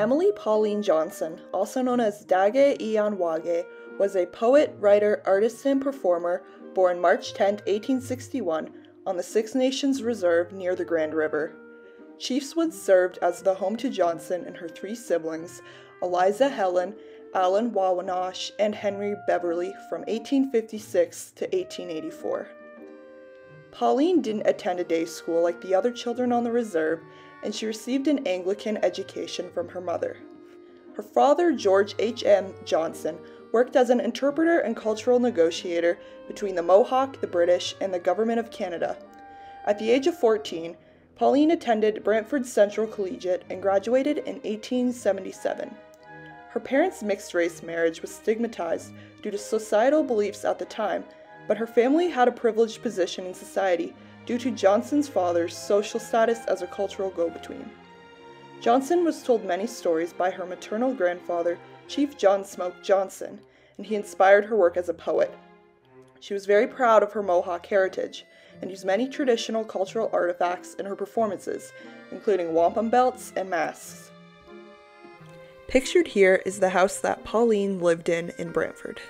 Emily Pauline Johnson, also known as Dage Iyanwage, was a poet, writer, artist, and performer born March 10, 1861, on the Six Nations Reserve near the Grand River. Chiefswood served as the home to Johnson and her three siblings, Eliza Helen, Alan Wawanosh, and Henry Beverly, from 1856 to 1884. Pauline didn't attend a day school like the other children on the reserve, and she received an Anglican education from her mother. Her father, George H.M. Johnson, worked as an interpreter and cultural negotiator between the Mohawk, the British, and the Government of Canada. At the age of 14, Pauline attended Brantford Central Collegiate and graduated in 1877. Her parents' mixed-race marriage was stigmatized due to societal beliefs at the time, but her family had a privileged position in society due to Johnson's father's social status as a cultural go-between. Johnson was told many stories by her maternal grandfather, Chief John Smoke Johnson, and he inspired her work as a poet. She was very proud of her Mohawk heritage and used many traditional cultural artifacts in her performances, including wampum belts and masks. Pictured here is the house that Pauline lived in Brantford.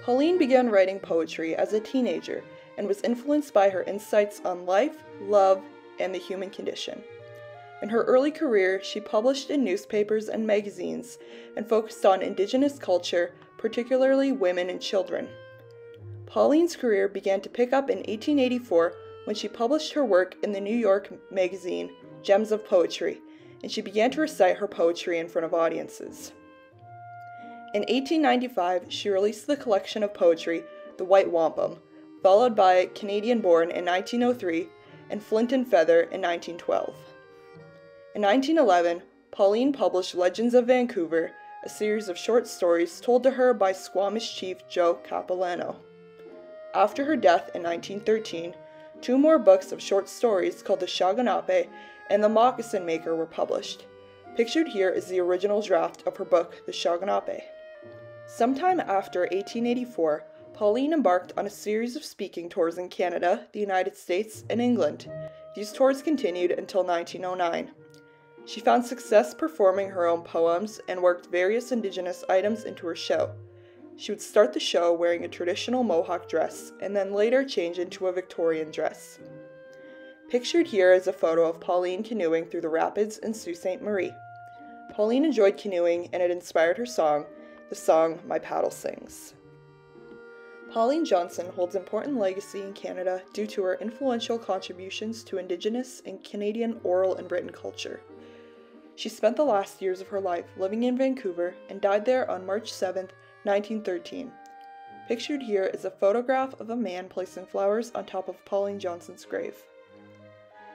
Pauline began writing poetry as a teenager and was influenced by her insights on life, love, and the human condition. In her early career, she published in newspapers and magazines and focused on Indigenous culture, particularly women and children. Pauline's career began to pick up in 1884 when she published her work in the New York magazine Gems of Poetry, and she began to recite her poetry in front of audiences. In 1895, she released the collection of poetry, The White Wampum, followed by Canadian Born in 1903 and Flint and Feather in 1912. In 1911, Pauline published Legends of Vancouver, a series of short stories told to her by Squamish Chief Joe Capilano. After her death in 1913, two more books of short stories called The Shaganapé and The Moccasin Maker were published. Pictured here is the original draft of her book, The Shaganapé. Sometime after 1884, Pauline embarked on a series of speaking tours in Canada, the United States, and England. These tours continued until 1909. She found success performing her own poems and worked various Indigenous items into her show. She would start the show wearing a traditional Mohawk dress and then later change into a Victorian dress. Pictured here is a photo of Pauline canoeing through the rapids in Sault Ste. Marie. Pauline enjoyed canoeing and it inspired her song, the song My Paddle Sings. Pauline Johnson holds important legacy in Canada due to her influential contributions to Indigenous and Canadian oral and written culture. She spent the last years of her life living in Vancouver and died there on March 7, 1913. Pictured here is a photograph of a man placing flowers on top of Pauline Johnson's grave.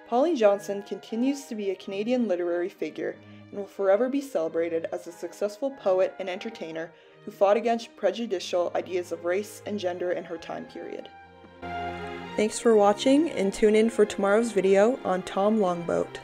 Pauline Johnson continues to be a Canadian literary figure and will forever be celebrated as a successful poet and entertainer who fought against prejudicial ideas of race and gender in her time period. Thanks for watching and tune in for tomorrow's video on Tom Longboat.